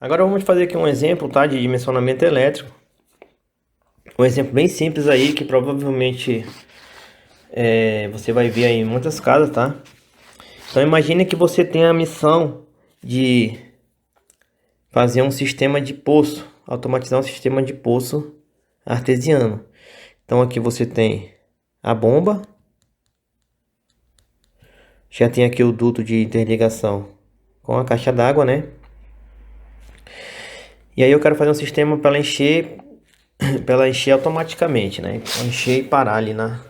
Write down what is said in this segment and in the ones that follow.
Agora vamos fazer aqui um exemplo, tá, de dimensionamento elétrico. Um exemplo bem simples aí que provavelmente você vai ver aí em muitas casas, tá? Então imagine que você tem a missão de fazer um sistema de poço, automatizar um sistema de poço artesiano. Então aqui você tem a bomba, já tem aqui o duto de interligação com a caixa d'água, né? E aí eu quero fazer um sistema para ela encher, para ela encher automaticamente, né? Então, encher e parar ali no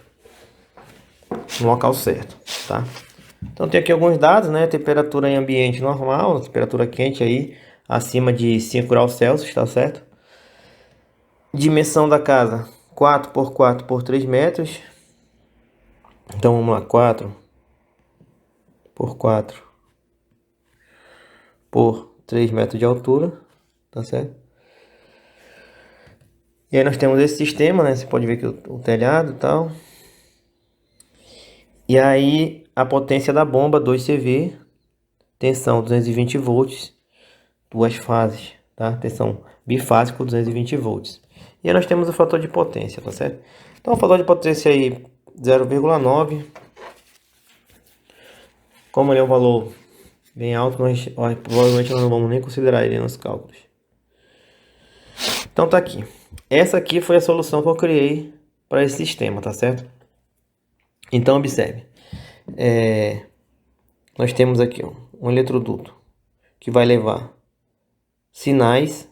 local certo, tá? Então tem aqui alguns dados, né? Temperatura em ambiente normal, temperatura quente aí acima de 5 graus Celsius, tá certo? Dimensão da casa, 4 por 4 por 3 metros. Então vamos lá, 4 por 4 por 3 metros de altura, tá certo? E aí nós temos esse sistema, né? Você pode ver que o telhado e tal. E aí a potência da bomba 2 kV, tensão 220 volts, duas fases, tá? Tensão bifásico 220 volts. E aí nós temos o fator de potência, tá certo? Então o fator de potência aí 0,9. Como ele é um valor bem alto, nós provavelmente nós não vamos nem considerar ele nos cálculos. Então tá aqui. Essa aqui foi a solução que eu criei para esse sistema, tá certo? Então observe. Nós temos aqui ó, um eletroduto que vai levar sinais.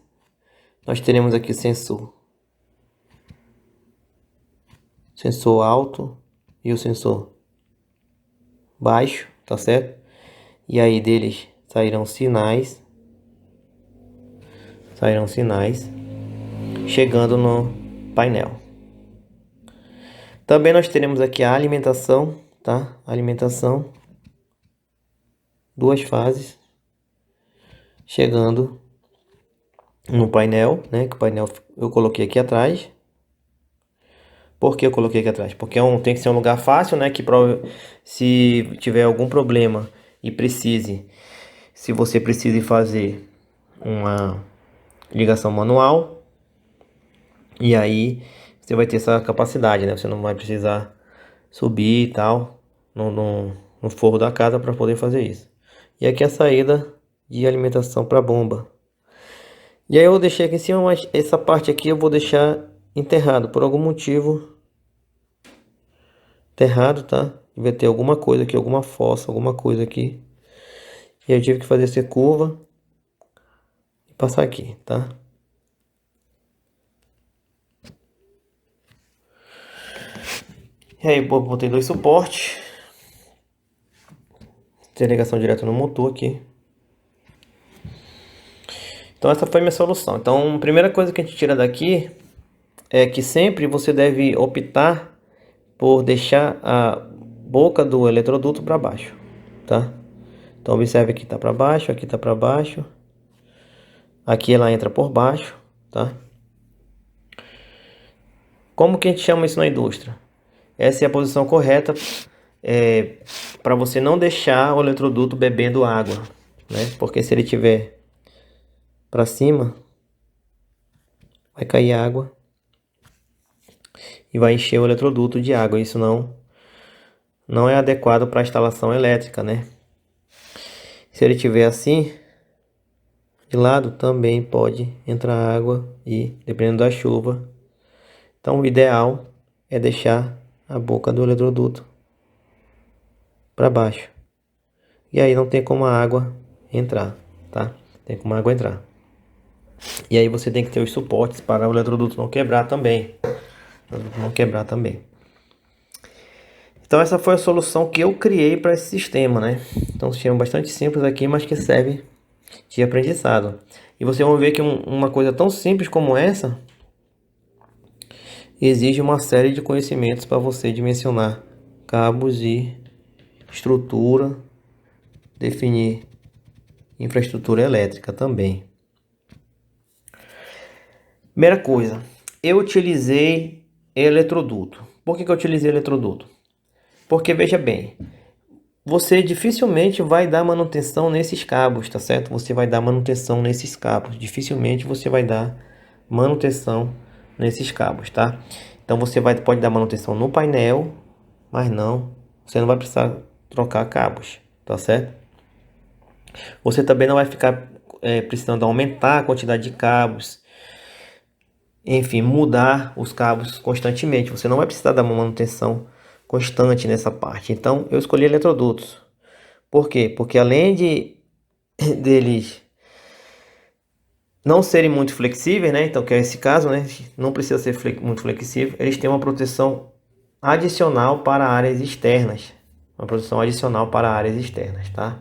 Nós teremos aqui sensor alto e o sensor baixo, tá certo? E aí deles sairão sinais chegando no painel. Também nós teremos aqui a alimentação, tá? Alimentação, duas fases, chegando no painel, né? Que o painel eu coloquei aqui atrás. Por que eu coloquei aqui atrás? Porque tem que ser um lugar fácil, né? Que se tiver algum problema e se você precise fazer uma ligação manual, e aí você vai ter essa capacidade, né? Você não vai precisar subir e tal no forro da casa para poder fazer isso. E aqui a saída de alimentação para a bomba. E aí eu deixei aqui em cima, mas essa parte aqui eu vou deixar enterrado por algum motivo. Enterrado, tá? Vai ter alguma coisa aqui, alguma fossa, alguma coisa aqui. E eu tive que fazer essa curva e passar aqui, tá? E aí botei dois suportes. Tem ligação direta no motor aqui. Então essa foi a minha solução. Então a primeira coisa que a gente tira daqui é que sempre você deve optar por deixar a boca do eletroduto para baixo, tá? Então observe aqui tá para baixo, aqui tá para baixo. Aqui ela entra por baixo, tá? Como que a gente chama isso na indústria? Essa é a posição correta para você não deixar o eletroduto bebendo água, né? Porque se ele tiver para cima, vai cair água e vai encher o eletroduto de água. Isso não é adequado para a instalação elétrica, né? Se ele tiver assim, de lado também pode entrar água e dependendo da chuva. Então o ideal é deixar a boca do eletroduto para baixo. E aí não tem como a água entrar, tá? Tem como a água entrar. E aí você tem que ter os suportes para o eletroduto não quebrar também. Então essa foi a solução que eu criei para esse sistema, né? Então um sistema bastante simples aqui, mas que serve de aprendizado. E você vai ver que uma coisa tão simples como essa exige uma série de conhecimentos para você dimensionar cabos e estrutura, definir infraestrutura elétrica também. Primeira coisa, eu utilizei eletroduto. Por que eu utilizei eletroduto? Porque veja bem, você dificilmente vai dar manutenção nesses cabos, tá certo? Você vai dar manutenção nesses cabos. Dificilmente você vai dar manutenção nesses cabos, tá? Então você pode dar manutenção no painel, mas não, você não vai precisar trocar cabos, tá certo? Você também não vai ficar precisando aumentar a quantidade de cabos, enfim, mudar os cabos constantemente. Você não vai precisar dar uma manutenção constante nessa parte. Então eu escolhi eletrodutos. Por quê? Porque além deles não serem muito flexíveis, né? Então, que é esse caso, né? Não precisa ser muito flexível. Eles têm uma proteção adicional para áreas externas. Uma proteção adicional para áreas externas, tá?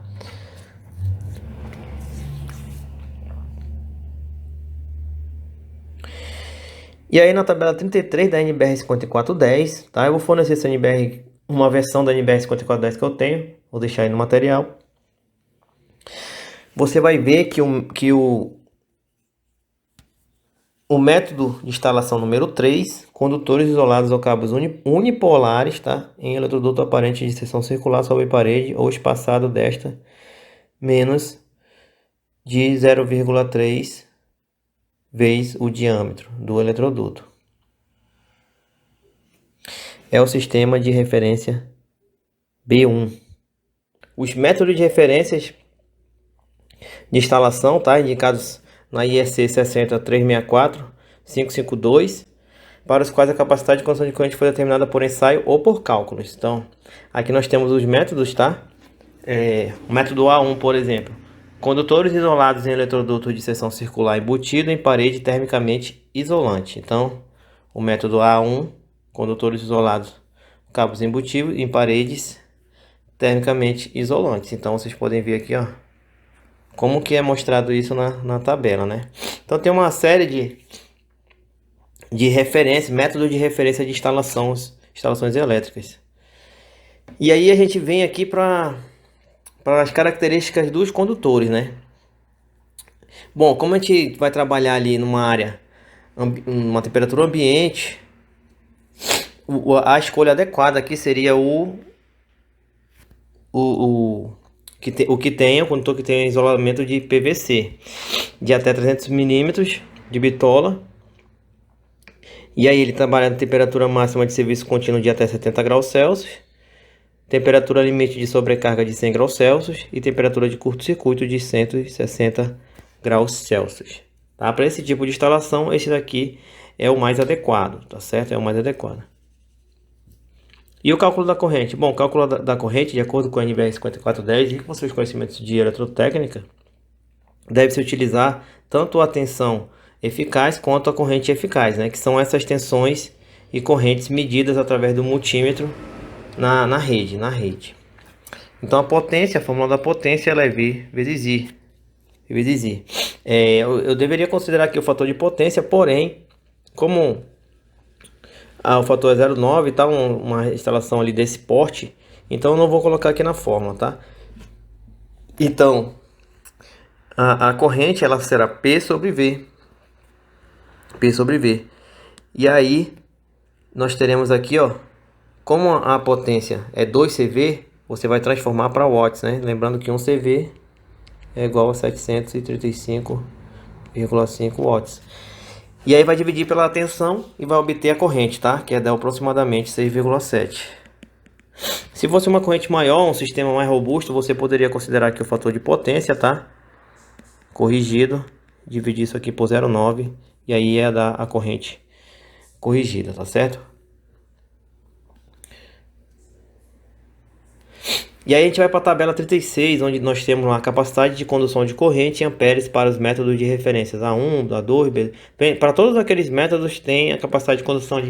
E aí na tabela 33 da NBR 5410, tá? Eu vou fornecer essa NBR, uma versão da NBR 5410 que eu tenho. Vou deixar aí no material. Você vai ver que o método de instalação número 3, condutores isolados ou cabos unipolares, tá? Em eletroduto aparente de seção circular sobre parede ou espaçado desta menos de 0,3 vezes o diâmetro do eletroduto. É o sistema de referência B1. Os métodos de referências de instalação, tá? Indicados na IEC 60364-552, para os quais a capacidade de condução de corrente foi determinada por ensaio ou por cálculos. Então, aqui nós temos os métodos, tá? O método A1, por exemplo. Condutores isolados em eletroduto de seção circular embutido em parede termicamente isolante. Então, o método A1, condutores isolados, cabos embutidos em paredes termicamente isolantes. Então, vocês podem ver aqui, ó, como que é mostrado isso na tabela, né? Então, tem uma série de referência, método de referência de instalações elétricas. E aí a gente vem aqui para as características dos condutores, né? Bom, como a gente vai trabalhar ali numa área, uma temperatura ambiente, a escolha adequada aqui seria o condutor que tem isolamento de PVC de até 300 milímetros de bitola. E aí ele trabalha na temperatura máxima de serviço contínuo de até 70 graus Celsius, temperatura limite de sobrecarga de 100 graus Celsius e temperatura de curto-circuito de 160 graus Celsius. Tá? Para esse tipo de instalação, esse daqui é o mais adequado, tá certo? É o mais adequado. E o cálculo da corrente? Bom, o cálculo da corrente, de acordo com a NBR 5410 e com seus conhecimentos de eletrotécnica, deve-se utilizar tanto a tensão eficaz quanto a corrente eficaz, né? Que são essas tensões e correntes medidas através do multímetro na rede. Então a potência, a fórmula da potência, ela é V vezes I. Eu deveria considerar aqui o fator de potência, porém, como o fator é 0,9, tá? Uma instalação ali desse porte, então eu não vou colocar aqui na fórmula, tá? Então, a corrente, ela será P sobre V. E aí, nós teremos aqui, ó, como a potência é 2 CV, você vai transformar para watts, né? Lembrando que 1 CV é igual a 735,5 watts. E aí vai dividir pela tensão e vai obter a corrente, tá? Que é de aproximadamente 6,7. Se fosse uma corrente maior, um sistema mais robusto, você poderia considerar aqui o fator de potência, tá? Corrigido, dividir isso aqui por 0,9 e aí ia dar a corrente corrigida, tá certo? E aí a gente vai para a tabela 36, onde nós temos a capacidade de condução de corrente em amperes para os métodos de referências A1, A2, para todos aqueles métodos tem a capacidade de condução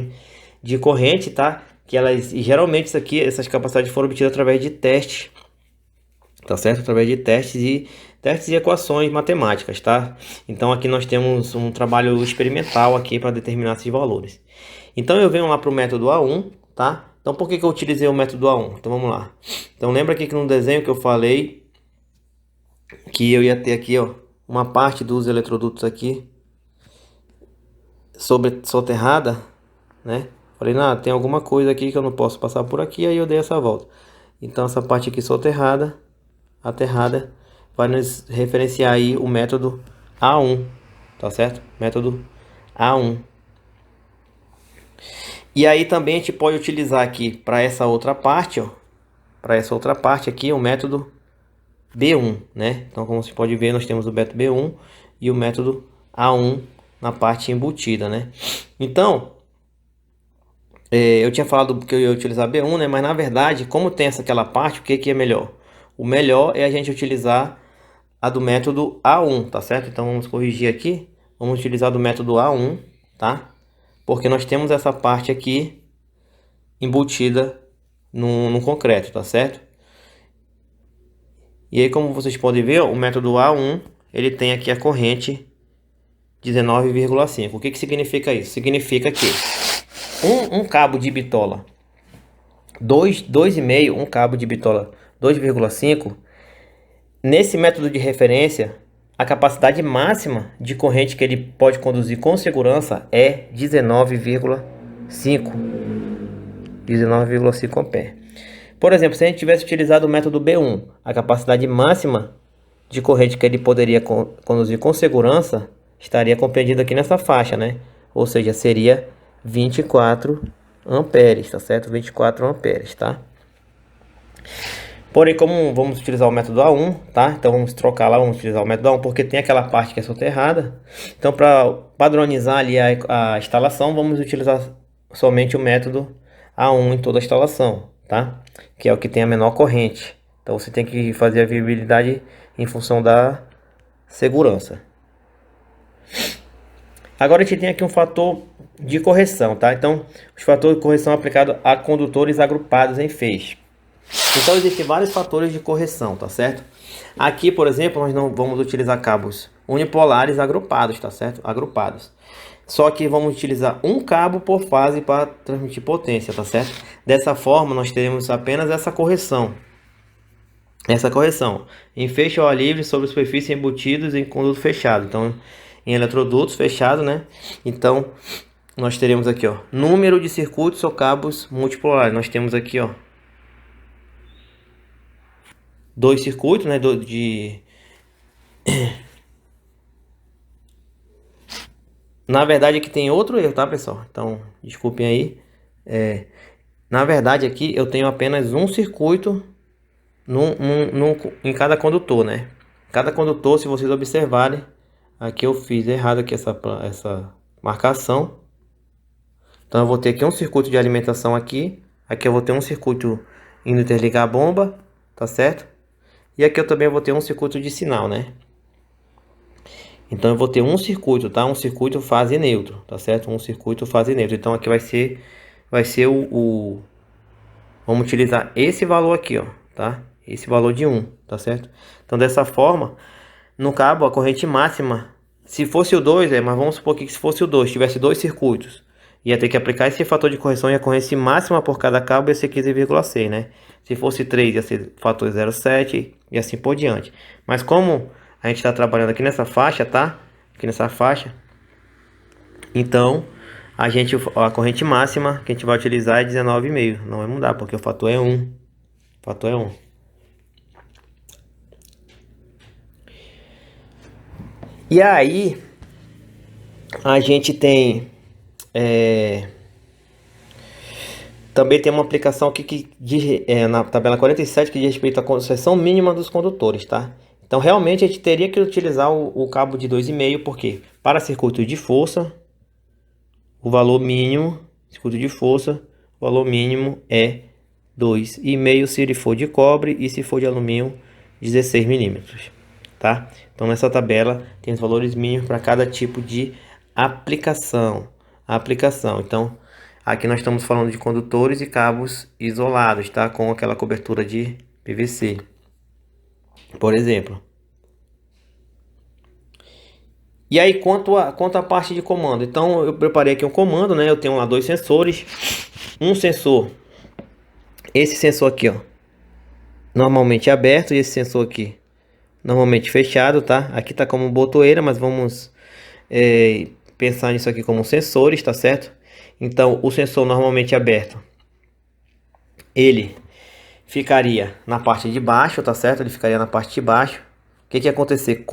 de corrente, tá? Que elas, geralmente isso aqui, essas capacidades foram obtidas através de testes, tá certo? Através de testes e equações matemáticas, tá? Então aqui nós temos um trabalho experimental aqui para determinar esses valores. Então eu venho lá para o método A1, tá? Então por que eu utilizei o método A1? Então vamos lá. Então lembra aqui que no desenho que eu falei que eu ia ter aqui, ó, uma parte dos eletrodutos aqui soterrada, né? Falei, tem alguma coisa aqui que eu não posso passar por aqui, aí eu dei essa volta. Então essa parte aqui soterrada, aterrada, vai nos referenciar aí o método A1, tá certo? Método A1. E aí também a gente pode utilizar aqui para essa outra parte, ó, para essa outra parte aqui, o método B1, né? Então, como você pode ver, nós temos o método B1 e o método A1 na parte embutida, né? Então, eu tinha falado que eu ia utilizar B1, né? Mas na verdade, como tem aquela parte, o que é melhor? O melhor é a gente utilizar a do método A1, tá certo? Então vamos corrigir aqui. Vamos utilizar do método A1, tá? Porque nós temos essa parte aqui embutida no concreto, tá certo? E aí, como vocês podem ver, ó, o método A1, ele tem aqui a corrente 19,5. O que significa isso? Significa que um cabo de bitola 2,5, um cabo de bitola 2,5, nesse método de referência, a capacidade máxima de corrente que ele pode conduzir com segurança é 19,5 amperes. Por exemplo, se a gente tivesse utilizado o método B1, a capacidade máxima de corrente que ele poderia conduzir com segurança estaria compreendida aqui nessa faixa, né? Ou seja, seria 24 amperes, tá certo? 24 amperes, tá? Porém, como vamos utilizar o método A1, tá? Então vamos trocar lá, vamos utilizar o método A1 porque tem aquela parte que é soterrada. Então, para padronizar ali a instalação, vamos utilizar somente o método A1 em toda a instalação, tá? Que é o que tem a menor corrente. Então você tem que fazer a viabilidade em função da segurança. Agora a gente tem aqui um fator de correção, tá? Então, os fatores de correção aplicados a condutores agrupados em feixe. Então, existem vários fatores de correção, tá certo? Aqui, por exemplo, nós não vamos utilizar cabos unipolares agrupados, tá certo? Agrupados. Só que vamos utilizar um cabo por fase para transmitir potência, tá certo? Dessa forma, nós teremos apenas essa correção. Em feixe ao ar livre sobre superfície embutidos em conduto fechado. Então, em eletrodutos fechados, né? Então, nós teremos aqui, ó, número de circuitos ou cabos multipolares. Nós temos aqui, ó, 2 circuitos, né? Na verdade, aqui tem outro erro, tá, pessoal? Então, desculpem aí. Na verdade, aqui eu tenho apenas um circuito em cada condutor, né? Cada condutor, se vocês observarem, aqui eu fiz errado aqui essa marcação. Então eu vou ter aqui um circuito de alimentação aqui. Aqui eu vou ter um circuito indo interligar a bomba, tá certo? E aqui eu também vou ter um circuito de sinal, né? Então eu vou ter um circuito, tá? Um circuito fase neutro, tá certo? Um circuito fase neutro. Então aqui vai ser vamos utilizar esse valor aqui, ó, tá? Esse valor de 1, tá certo? Então dessa forma, no cabo a corrente máxima, se fosse o 2, mas vamos supor que se fosse o 2, tivesse 2 circuitos, ia ter que aplicar esse fator de correção e a corrente máxima por cada cabo ia ser 15,6, né? Se fosse 3, ia ser fator 0,7 e assim por diante. Mas como a gente está trabalhando aqui nessa faixa, tá? Aqui nessa faixa, então a corrente máxima que a gente vai utilizar é 19,5. Não vai mudar, porque o fator é 1. O fator é 1. E aí, a gente tem... também tem uma aplicação aqui na tabela 47 que diz respeito à concessão mínima dos condutores, tá? Então, realmente, a gente teria que utilizar o cabo de 2,5, porque para circuito de força, o valor mínimo, circuito de força, o valor mínimo é 2,5 se ele for de cobre e se for de alumínio, 16 milímetros, tá? Então, nessa tabela tem os valores mínimos para cada tipo de aplicação. Então, aqui nós estamos falando de condutores e cabos isolados, tá? Com aquela cobertura de PVC, por exemplo. E aí, quanto à parte de comando. Então, eu preparei aqui um comando, né? Eu tenho lá 2 sensores. Um sensor, esse sensor aqui, ó, normalmente aberto, e esse sensor aqui, normalmente fechado, tá? Aqui tá como botoeira, mas vamos pensar nisso aqui como sensores, tá certo? Então, o sensor normalmente aberto, ele ficaria na parte de baixo, tá certo? Ele ficaria na parte de baixo. O que que ia acontecer?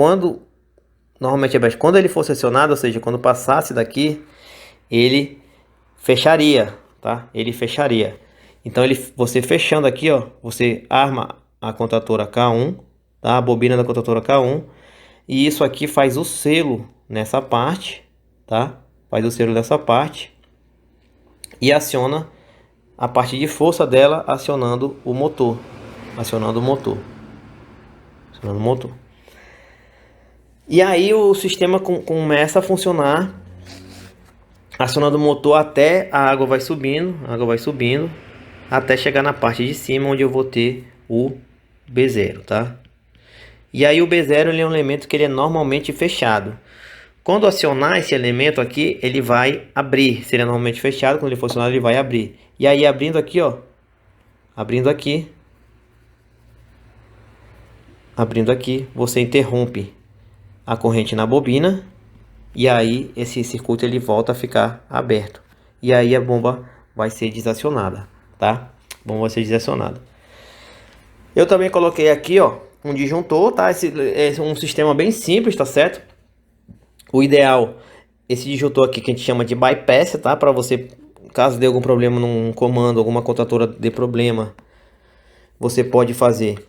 Normalmente quando ele fosse acionado, ou seja, quando passasse daqui, ele fecharia, tá? Ele fecharia. Então você fechando aqui, ó, você arma a contatora K1, tá? A bobina da contatora K1, e isso aqui faz o selo nessa parte, tá? Faz o selo nessa parte e aciona a parte de força dela, acionando o motor, acionando o motor. E aí o sistema começa a funcionar, acionando o motor até a água vai subindo, até chegar na parte de cima onde eu vou ter o B0, tá? E aí o B0 ele é um elemento que ele é normalmente fechado. Quando acionar esse elemento aqui, ele vai abrir. Se ele é normalmente fechado, quando ele for acionado, ele vai abrir. E aí abrindo aqui, ó, abrindo aqui, você interrompe a corrente na bobina, e aí esse circuito ele volta a ficar aberto, e aí a bomba vai ser desacionada, tá? A bomba vai ser desacionada. Eu também coloquei aqui, ó, um disjuntor, tá? Esse é um sistema bem simples, tá certo? O ideal, esse disjuntor aqui que a gente chama de bypass, tá? Para você, caso dê algum problema num comando, alguma contatora dê problema, você pode fazer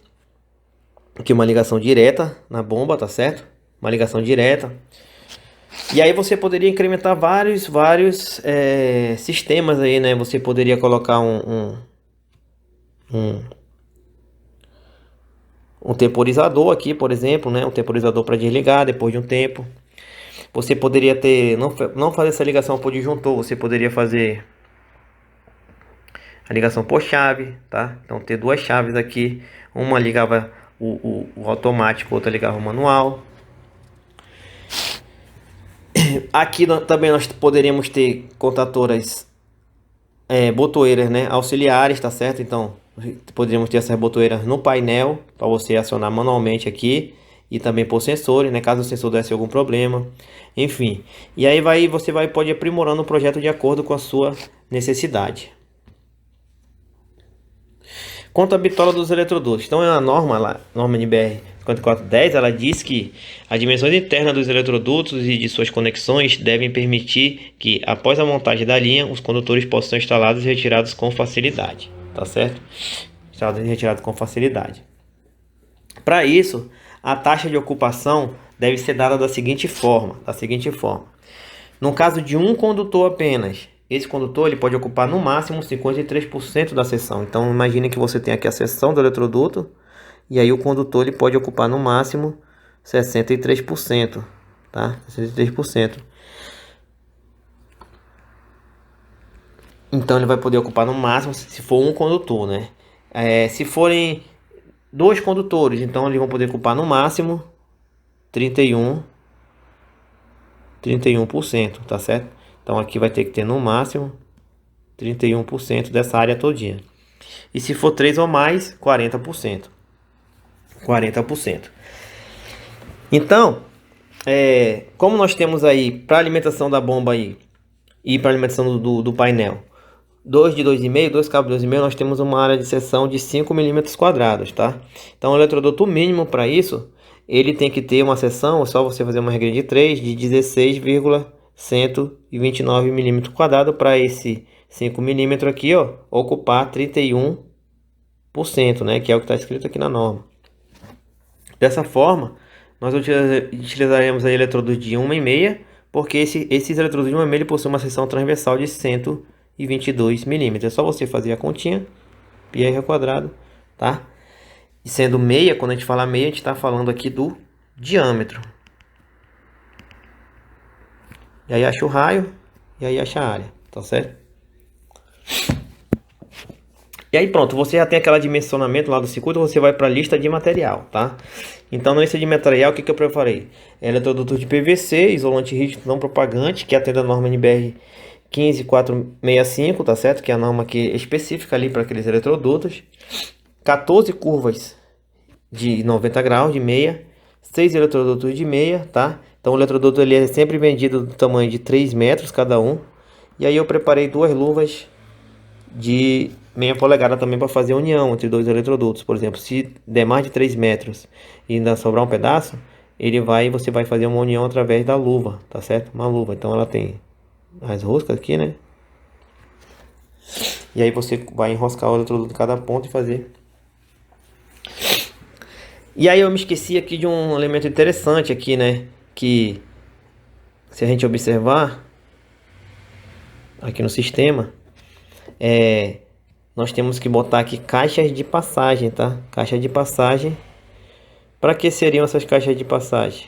aqui uma ligação direta na bomba, tá certo? Uma ligação direta. E aí você poderia incrementar vários sistemas aí, né? Você poderia colocar um temporizador aqui, por exemplo, né? Um temporizador para desligar depois de um tempo. Você poderia ter, não fazer essa ligação por disjuntor, você poderia fazer a ligação por chave, tá? Então ter duas chaves aqui, uma ligava o automático, outra ligava o manual. Aqui também nós poderíamos ter contatoras botoeiras, né, auxiliares, tá certo? Então poderíamos ter essas botoeiras no painel para você acionar manualmente aqui, e também por sensores, né, caso o sensor desse algum problema, enfim. E aí você pode ir aprimorando o projeto de acordo com a sua necessidade. Quanto à bitola dos eletrodutos, então é uma norma lá, norma NBR 5410, ela diz que as dimensões internas dos eletrodutos e de suas conexões devem permitir que, após a montagem da linha, os condutores possam ser instalados e retirados com facilidade, tá certo? Instalados e retirados com facilidade. Para isso, a taxa de ocupação deve ser dada da seguinte forma, No caso de um condutor apenas, esse condutor ele pode ocupar no máximo 53% da seção. Então imagine que você tem aqui a seção do eletroduto, e aí o condutor ele pode ocupar no máximo 63%, tá? 63%. Então ele vai poder ocupar no máximo se for um condutor, né? Se forem dois condutores, então eles vão poder ocupar no máximo 31%, tá certo? Então aqui vai ter que ter no máximo 31% dessa área todinha. E se for 3 ou mais, 40%. Então, como nós temos aí para alimentação da bomba aí e para alimentação do painel, 2 de 2,5, 2 cabos de 2,5, nós temos uma área de seção de 5 milímetros quadrados, tá? Então o eletroduto mínimo para isso, ele tem que ter uma seção, é só você fazer uma regra de 3, de 16,129 milímetros quadrados, para esse 5 milímetros aqui, ó, ocupar 31%, né? Que é o que está escrito aqui na norma. Dessa forma, nós utilizaremos aí eletrodos de 1,5, porque esses eletrodos de 1,5 possuem uma seção transversal de 122 milímetros. É só você fazer a continha, πr ao quadrado, tá? E sendo meia, quando a gente fala meia, a gente está falando aqui do diâmetro. E aí acha o raio, e aí acha a área, tá certo? E aí pronto, você já tem aquele dimensionamento lá do circuito, você vai para a lista de material, tá? Então na lista de material, o que eu preparei? Eletroduto de PVC, isolante rígido não propagante, que atende a norma NBR 15465, tá certo? Que é a norma que é específica ali para aqueles eletrodutos. 14 curvas de 90 graus de meia, 6 eletrodutos de meia, tá? Então o eletroduto ele é sempre vendido do tamanho de 3 metros cada um. E aí eu preparei duas luvas de meia polegada também para fazer união entre dois eletrodutos. Por exemplo, se der mais de 3 metros e ainda sobrar um pedaço, você vai fazer uma união através da luva, tá certo? Uma luva, então ela tem as roscas aqui, né? E aí você vai enroscar o eletroduto em cada ponto e fazer. E aí eu me esqueci aqui de um elemento interessante aqui, né? Que se a gente observar aqui no sistema, nós temos que botar aqui caixas de passagem, tá? Caixa de passagem. Para que seriam essas caixas de passagem?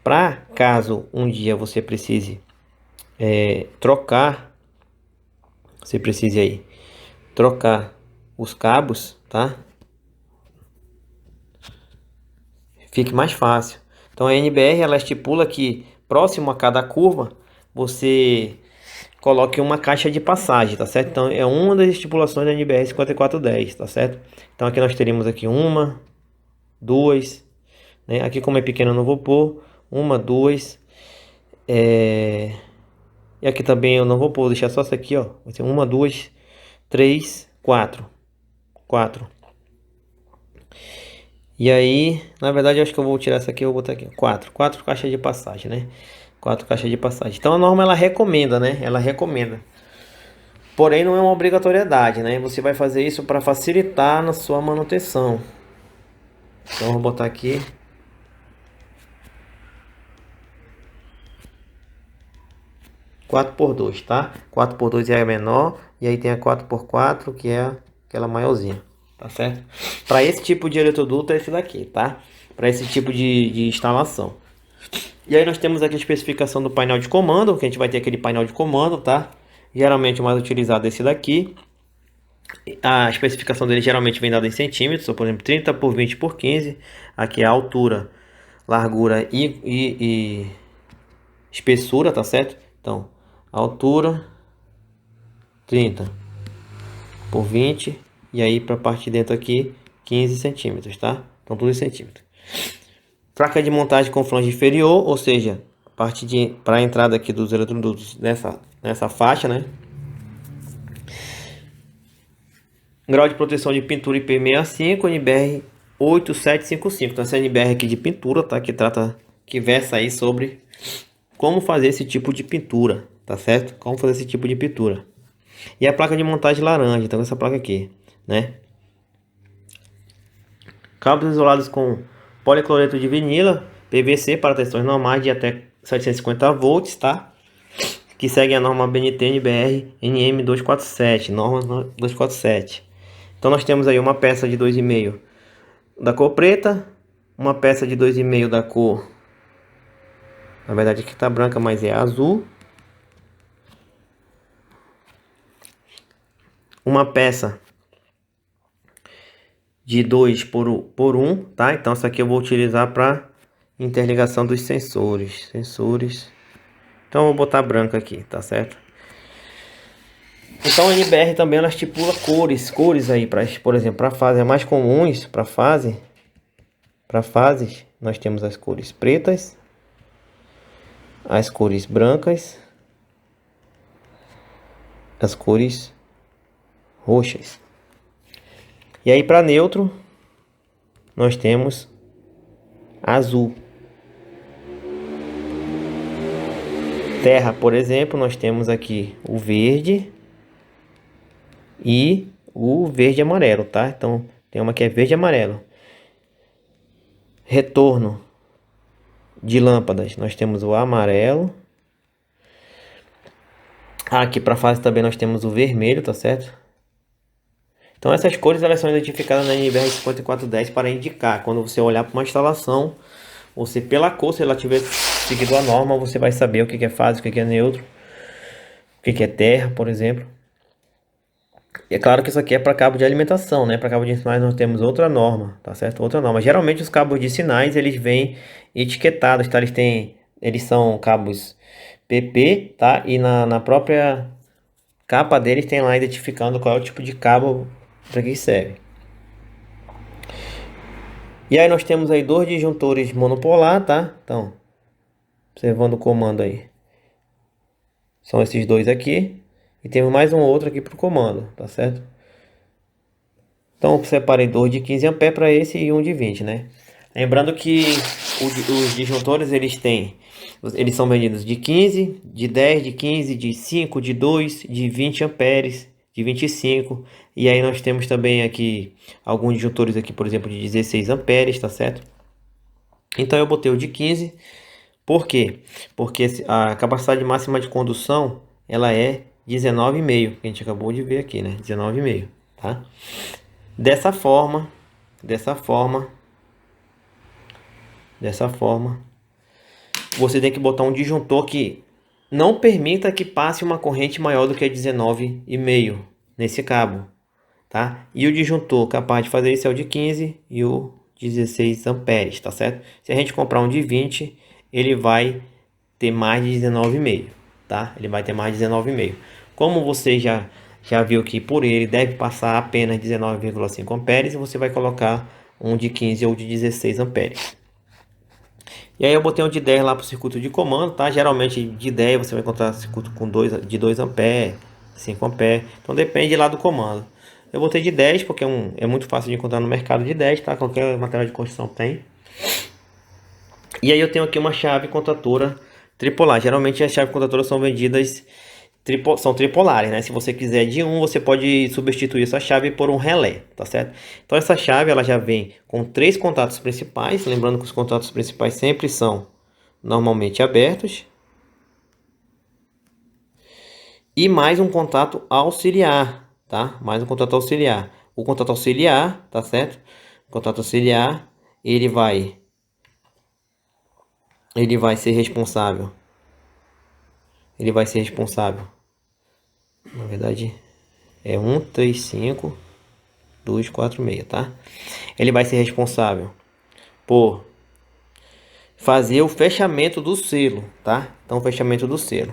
Para caso um dia você precise trocar, você precise aí trocar os cabos, tá? Fique mais fácil. Então a NBR ela estipula que próximo a cada curva você coloque uma caixa de passagem, tá certo? Então é uma das estipulações da NBR 5410, tá certo? Então aqui nós teríamos aqui uma, duas, né? Aqui como é pequeno eu não vou pôr uma, duas, e aqui também eu não vou pôr, vou deixar só essa aqui, ó. Vai ser uma, duas, três, quatro, quatro. E aí, na verdade, eu acho que eu vou tirar essa aqui, eu vou botar aqui, quatro caixas de passagem, né? Quatro caixas de passagem. Então a norma ela recomenda, né? Ela recomenda. Porém, não é uma obrigatoriedade, né? Você vai fazer isso para facilitar na sua manutenção. Então, eu vou botar aqui 4x2, tá? 4x2 é a menor e aí tem a 4x4 que é aquela maiorzinha, tá certo? Para esse tipo de eletroduto é esse daqui, tá? Para esse tipo de instalação. E aí nós temos aqui a especificação do painel de comando, que a gente vai ter aquele painel de comando, tá? Geralmente o mais utilizado é esse daqui. A especificação dele geralmente vem dada em centímetros, por exemplo, 30 por 20 por 15. Aqui é a altura, largura e espessura, tá certo? Então, altura 30 por 20 e aí para a parte de dentro aqui 15 centímetros, tá? Então tudo em centímetros. Placa de montagem com flange inferior, ou seja, parte de para a entrada aqui dos eletrodutos nessa faixa, né? Grau de proteção de pintura IP65, NBR 8755. Então essa NBR aqui de pintura, tá? Que versa aí sobre como fazer esse tipo de pintura, tá certo? Como fazer esse tipo de pintura. E a placa de montagem laranja, então essa placa aqui, né? Cabos isolados com policloreto de vinila, PVC para tensões normais de até 750 volts, tá? Que segue a norma BNT NBR NM 247, norma 247. Então nós temos aí uma peça de 2,5 da cor preta, uma peça de 2,5 da cor, na verdade aqui tá branca, mas é azul. Uma peça de 2 por 1, tá? Então essa aqui eu vou utilizar para interligação dos sensores. Então eu vou botar branca aqui, tá certo? Então a NBR também ela estipula cores aí para, por exemplo, para fases mais comuns, para fases, nós temos as cores pretas, as cores brancas, as cores roxas. E aí para neutro nós temos azul. Terra, por exemplo, nós temos aqui o verde e o verde e amarelo, tá? Então tem uma que é verde e amarelo. Retorno de lâmpadas, nós temos o amarelo. Aqui para fase também nós temos o vermelho, tá certo? Então essas cores elas são identificadas na NBR 5410 para indicar. Quando você olhar para uma instalação, você pela cor, se ela tiver seguido a norma, você vai saber o que é fase, o que é neutro, o que é terra, por exemplo. E é claro que isso aqui é para cabo de alimentação, né? Para cabo de sinais nós temos outra norma, tá certo? Outra norma. Geralmente os cabos de sinais eles vêm etiquetados, tá? Eles são cabos PP, tá? E na própria capa deles tem lá identificando qual é o tipo de cabo para que serve. E aí nós temos aí dois disjuntores monopolar, tá? Então, observando o comando aí. São esses dois aqui. E temos mais um outro aqui para o comando, tá certo? Então eu separei dois de 15 A para esse e um de 20, né? Lembrando que os disjuntores eles são vendidos de 15, de 10, de 15, de 5, de 2, de 20 amperes, de 25. E aí nós temos também aqui alguns disjuntores aqui, por exemplo, de 16 amperes, tá certo? Então eu botei o de 15. Por quê? Porque a capacidade máxima de condução ela é 19,5, que a gente acabou de ver aqui, né? 19,5, tá? Dessa forma, dessa forma, dessa forma, você tem que botar um disjuntor que não permita que passe uma corrente maior do que 19,5 nesse cabo, tá? E o disjuntor capaz de fazer isso é o de 15 e o 16 amperes, tá certo? Se a gente comprar um de 20, ele vai ter mais de 19,5, tá? Ele vai ter mais de 19,5. Como você já viu que por ele deve passar apenas 19,5 amperes, você vai colocar um de 15 ou de 16 amperes. E aí eu botei um de 10 lá para o circuito de comando, tá? Geralmente de 10 você vai encontrar circuito com de 2 amperes, 5 amperes. Então depende lá do comando. Eu botei de 10 porque é muito fácil de encontrar no mercado de 10, tá? Qualquer material de construção tem. E aí eu tenho aqui uma chave contatora tripolar. Geralmente as chaves contatoras são vendidas são tripolares, né? Se você quiser de um, você pode substituir essa chave por um relé, tá certo? Então essa chave ela já vem com 3 contatos principais, lembrando que os contatos principais sempre são normalmente abertos, e mais um contato auxiliar, tá? Mais um contato auxiliar. O contato auxiliar, tá certo? O contato auxiliar, ele vai ser responsável. Ele vai ser responsável. Na verdade, é 135,246, tá? Ele vai ser responsável por fazer o fechamento do selo, tá? Então, o fechamento do selo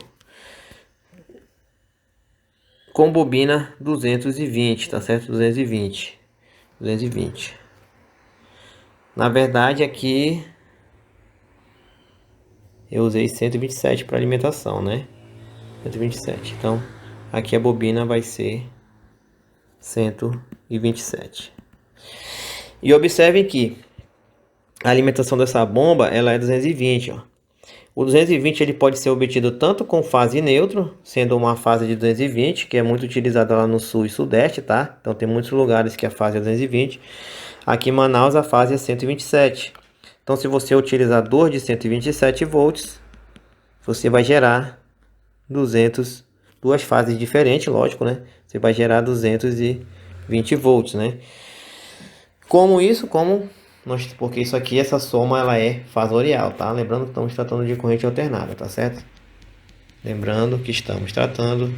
com bobina 220, tá certo? 220. Na verdade, aqui eu usei 127 para alimentação, né? 127. Então, aqui a bobina vai ser 127. E observem que a alimentação dessa bomba, ela é 220, ó. O 220 ele pode ser obtido tanto com fase neutro, sendo uma fase de 220, que é muito utilizada lá no sul e sudeste, tá? Então tem muitos lugares que a fase é 220. Aqui em Manaus a fase é 127. Então se você utilizar 2 de 127 volts, você vai gerar 200, duas fases diferentes, lógico, né? Você vai gerar 220 volts, né? Como isso? Porque isso aqui, essa soma, ela é fasorial, tá? Lembrando que estamos tratando de corrente alternada, tá certo? Lembrando que estamos tratando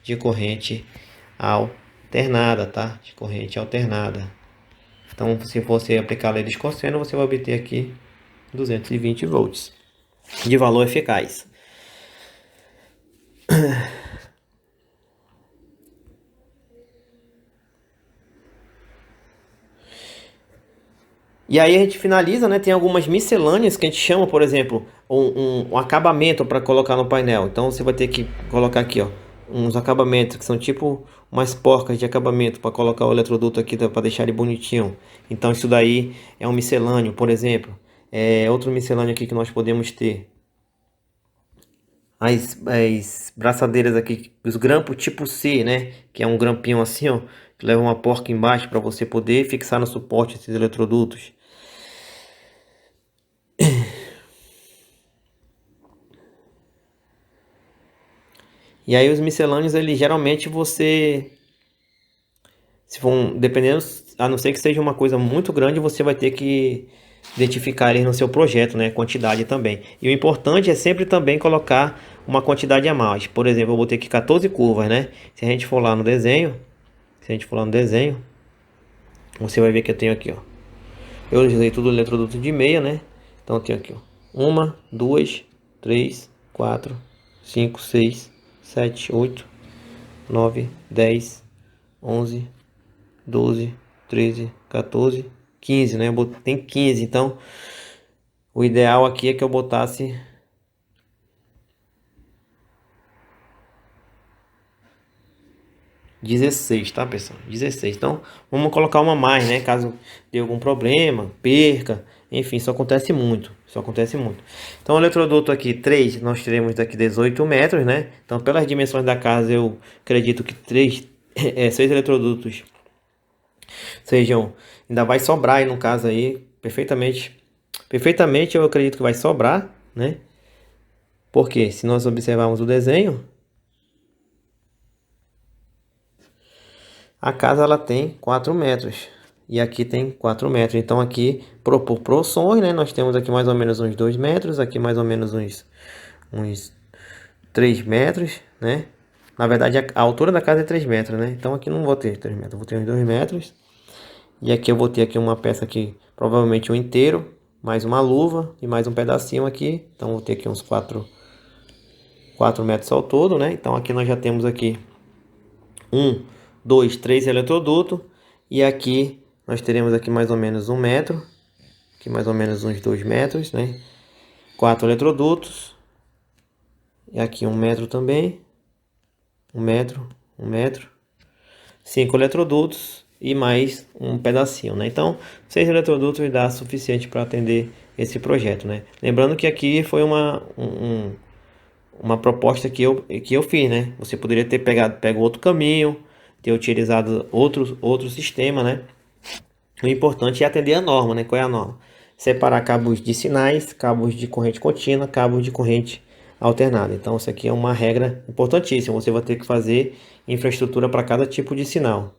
de corrente alternada, tá? De corrente alternada. Então, se você aplicar a lei de cosseno, você vai obter aqui 220 volts de valor eficaz. E aí a gente finaliza, né? Tem algumas miscelâneas que a gente chama, por exemplo, um acabamento para colocar no painel. Então você vai ter que colocar aqui, ó, uns acabamentos que são tipo umas porcas de acabamento para colocar o eletroduto aqui para deixar ele bonitinho. Então isso daí é um miscelâneo, por exemplo. É outro miscelâneo aqui que nós podemos ter. As braçadeiras aqui, os grampos tipo C, né? Que é um grampinho assim, ó, que leva uma porca embaixo para você poder fixar no suporte esses eletrodutos. E aí os miscelâneos, ele geralmente se for dependendo, a não ser que seja uma coisa muito grande, você vai ter que identificar eles no seu projeto, né? Quantidade também. E o importante é sempre também colocar uma quantidade a mais. Por exemplo, eu botei aqui 14 curvas, né? Se a gente for lá no desenho, você vai ver que eu tenho aqui, ó. Eu usei tudo eletroduto de meia, né? Então eu tenho aqui, ó. 1, 2, 3, 4, 5, 6, 7, 8, 9, 10, 11, 12, 13, 14, 15, né? Tem 15, então o ideal aqui é que eu botasse 16, tá, pessoal? 16. Então, vamos colocar uma a mais, né? Caso dê algum problema, perca, enfim, isso acontece muito. Isso acontece muito. Então, o eletroduto aqui 3, nós teremos daqui 18 metros, né? Então, pelas dimensões da casa, eu acredito que 6 eletrodutos sejam. Ainda vai sobrar aí no caso aí, perfeitamente. Perfeitamente, eu acredito que vai sobrar, né? Porque se nós observarmos o desenho, a casa ela tem 4 metros. E aqui tem 4 metros. Então aqui, por proporções, né? Nós temos aqui mais ou menos uns 2 metros. Aqui mais ou menos uns 3 metros, né? Na verdade, a altura da casa é 3 metros, né? Então aqui não vou ter 3 metros. Vou ter uns 2 metros. E aqui eu vou ter aqui uma peça aqui, provavelmente um inteiro. Mais uma luva e mais um pedacinho aqui. Então vou ter aqui uns 4 metros ao todo, né? Então aqui nós já temos aqui 1, 2, 3 eletrodutos. E aqui nós teremos aqui mais ou menos 1 metro. Aqui mais ou menos uns 2 metros, né? 4 eletrodutos. E aqui 1 metro também. 1 metro, 1 metro. 5 eletrodutos e mais um pedacinho, né? Então, 6 eletrodutos dá suficiente para atender esse projeto, né? Lembrando que aqui foi uma proposta que eu fiz, né? Você poderia ter pego outro caminho, ter utilizado outro sistema, né? O importante é atender a norma, né? Qual é a norma? Separar cabos de sinais, cabos de corrente contínua, cabos de corrente alternada. Então, isso aqui é uma regra importantíssima. Você vai ter que fazer infraestrutura para cada tipo de sinal.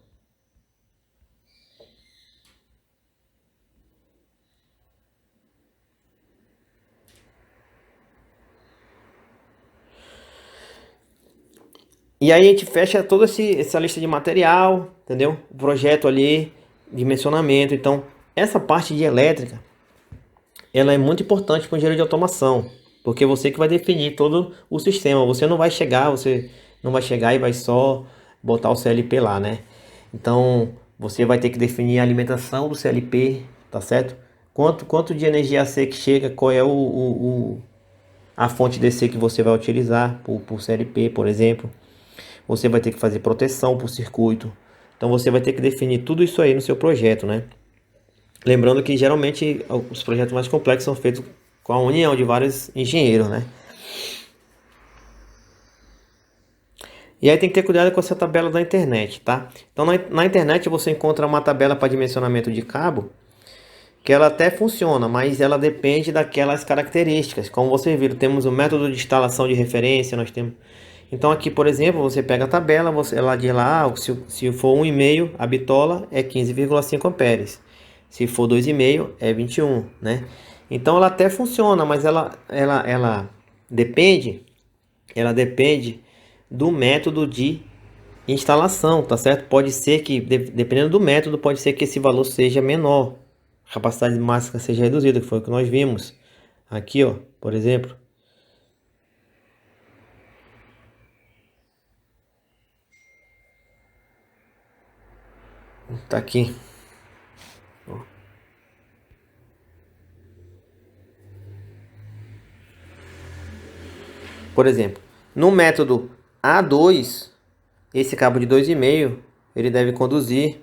E aí a gente fecha toda essa lista de material, entendeu? O projeto ali, dimensionamento. Então, essa parte de elétrica, ela é muito importante para o engenheiro de automação, porque você que vai definir todo o sistema. Você não vai chegar e vai só botar o CLP lá, né? Então, você vai ter que definir a alimentação do CLP, tá certo? Quanto de energia AC que chega, qual é a fonte DC que você vai utilizar por CLP, por exemplo. Você vai ter que fazer proteção por circuito. Então você vai ter que definir tudo isso aí no seu projeto, né? Lembrando que geralmente os projetos mais complexos são feitos com a união de vários engenheiros, né? E aí tem que ter cuidado com essa tabela da internet, tá? Então na internet você encontra uma tabela para dimensionamento de cabo, que ela até funciona, mas ela depende daquelas características. Como vocês viram, temos o método de instalação de referência, nós temos. Então aqui, por exemplo, você pega a tabela, ela diz lá, se for 1,5, a bitola é 15,5 amperes. Se for 2,5 é 21, né? Então ela até funciona, mas ela depende, ela depende do método de instalação, tá certo? Pode ser que, dependendo do método, pode ser que esse valor seja menor, a capacidade máxima seja reduzida, que foi o que nós vimos aqui, ó, por exemplo. Tá aqui. Por exemplo, no método A2, esse cabo de 2,5, ele deve conduzir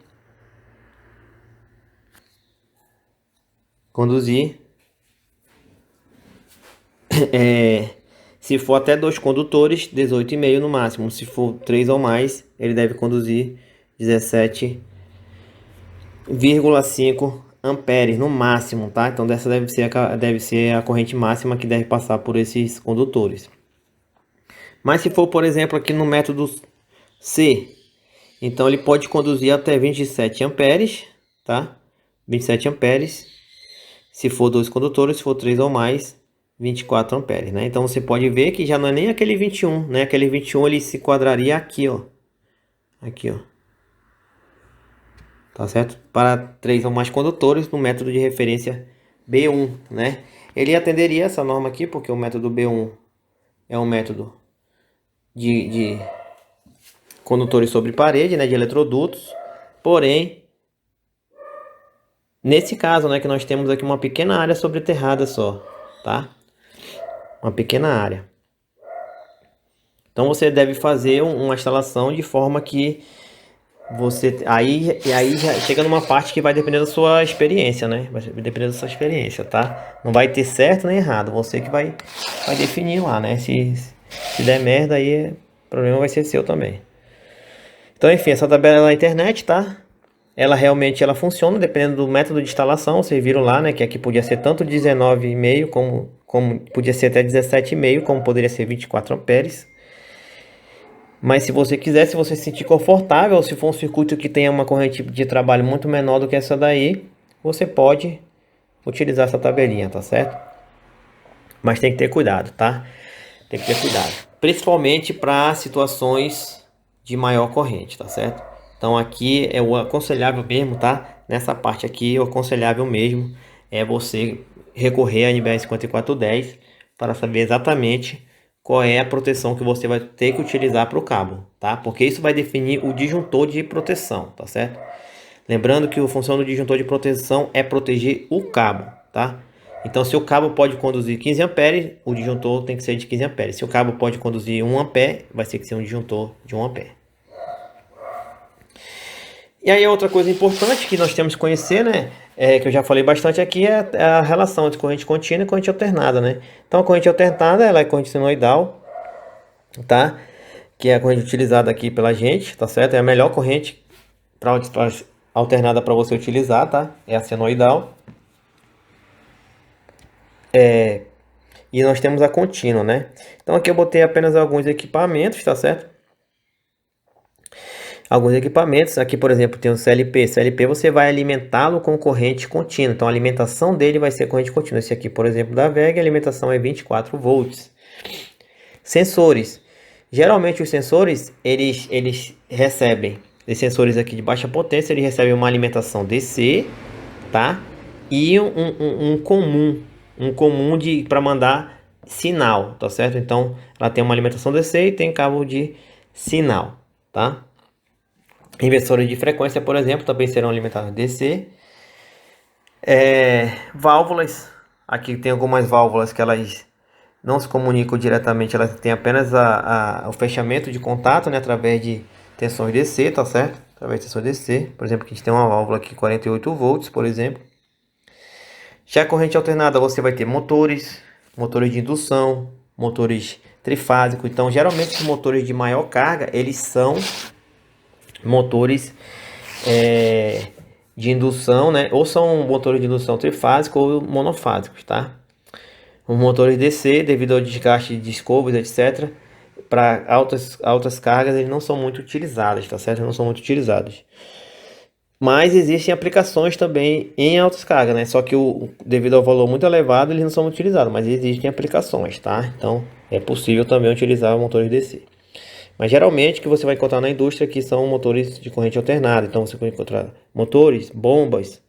se for até 2 condutores, 18,5 no máximo. Se for 3 ou mais, ele deve conduzir 17,5 amperes no máximo, tá? Então dessa deve ser a corrente máxima que deve passar por esses condutores. Mas se for, por exemplo, aqui no método C, então ele pode conduzir até 27 amperes, tá? 27 amperes. Se for 2 condutores, se for 3 ou mais, 24 amperes, né? Então você pode ver que já não é nem aquele 21, né? Aquele 21 ele se quadraria aqui, ó. Aqui, ó. Tá certo? Para 3 ou mais condutores no método de referência B1, né? Ele atenderia essa norma aqui, porque o método B1 é um método de condutores sobre parede, né? De eletrodutos. Porém, nesse caso, né? Que nós temos aqui uma pequena área sobreterrada só, tá? Uma pequena área. Então você deve fazer uma instalação de forma que aí já chega numa parte que vai depender da sua experiência, né? Vai depender da sua experiência, tá? Não vai ter certo nem errado, você que vai definir lá, né? Se der merda, aí o problema vai ser seu também. Então, enfim, essa tabela é na internet, tá? Ela realmente ela funciona dependendo do método de instalação. Vocês viram lá, né? Que aqui podia ser tanto 19,5 como podia ser até 17,5, como poderia ser 24 amperes. Mas se você quiser, se você se sentir confortável, se for um circuito que tenha uma corrente de trabalho muito menor do que essa daí, você pode utilizar essa tabelinha, tá certo? Mas tem que ter cuidado, tá? Tem que ter cuidado. Principalmente para situações de maior corrente, tá certo? Então aqui é o aconselhável mesmo, tá? Nessa parte aqui, o aconselhável mesmo é você recorrer a NBR 5410 para saber exatamente qual é a proteção que você vai ter que utilizar para o cabo, tá? Porque isso vai definir o disjuntor de proteção, tá certo? Lembrando que a função do disjuntor de proteção é proteger o cabo, tá? Então, se o cabo pode conduzir 15 amperes, o disjuntor tem que ser de 15 amperes. Se o cabo pode conduzir 1 ampere, vai ter que ser um disjuntor de 1 ampere. E aí, outra coisa importante que nós temos que conhecer, né? Que eu já falei bastante aqui, é a relação entre corrente contínua e corrente alternada, né? Então, a corrente alternada, ela é corrente senoidal, tá? Que é a corrente utilizada aqui pela gente, tá certo? É a melhor corrente alternada para você utilizar, tá? É a senoidal. E nós temos a contínua, né? Então aqui eu botei apenas alguns equipamentos, tá certo? Alguns equipamentos, aqui por exemplo tem o CLP. CLP você vai alimentá-lo com corrente contínua. Então a alimentação dele vai ser corrente contínua. Esse aqui, por exemplo, da VEG, a alimentação é 24 volts. Sensores. Geralmente os sensores, eles recebem, os sensores aqui de baixa potência, eles recebem uma alimentação DC, tá? E um comum para mandar sinal, tá certo? Então ela tem uma alimentação DC e tem cabo de sinal, tá? Inversores de frequência, por exemplo, também serão alimentados DC. Válvulas, aqui tem algumas válvulas que elas não se comunicam diretamente, elas têm apenas o fechamento de contato, né, através de tensões DC, tá certo? Através de tensões DC, por exemplo, aqui a gente tem uma válvula aqui 48 volts, por exemplo. Já a corrente alternada você vai ter motores de indução, motores trifásicos. Então, geralmente os motores de maior carga, eles são motores de indução, né? Ou são motores de indução trifásicos ou monofásicos, tá? Os motores DC, devido ao desgaste de escovas, etc., para altas cargas, eles não são muito utilizados, tá certo? Não são muito utilizados. Mas existem aplicações também em altas cargas, né? Só que devido ao valor muito elevado, eles não são utilizados, mas existem aplicações, tá? Então, é possível também utilizar motores DC. Mas geralmente o que você vai encontrar na indústria aqui são motores de corrente alternada. Então, você vai encontrar motores, bombas,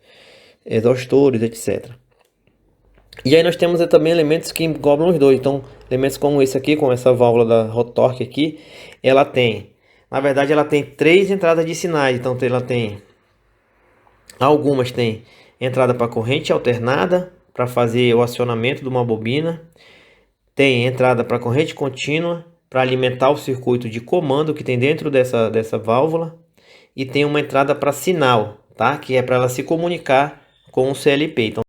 exaustores, etc. E aí nós temos também elementos que englobam os dois. Então, elementos como esse aqui, como essa válvula da Rotorque aqui, ela tem, na verdade, ela tem 3 entradas de sinais. Então, ela tem algumas tem entrada para corrente alternada, para fazer o acionamento de uma bobina. Tem entrada para corrente contínua, para alimentar o circuito de comando que tem dentro dessa válvula. E tem uma entrada para sinal, tá? Que é para ela se comunicar com o CLP. Então,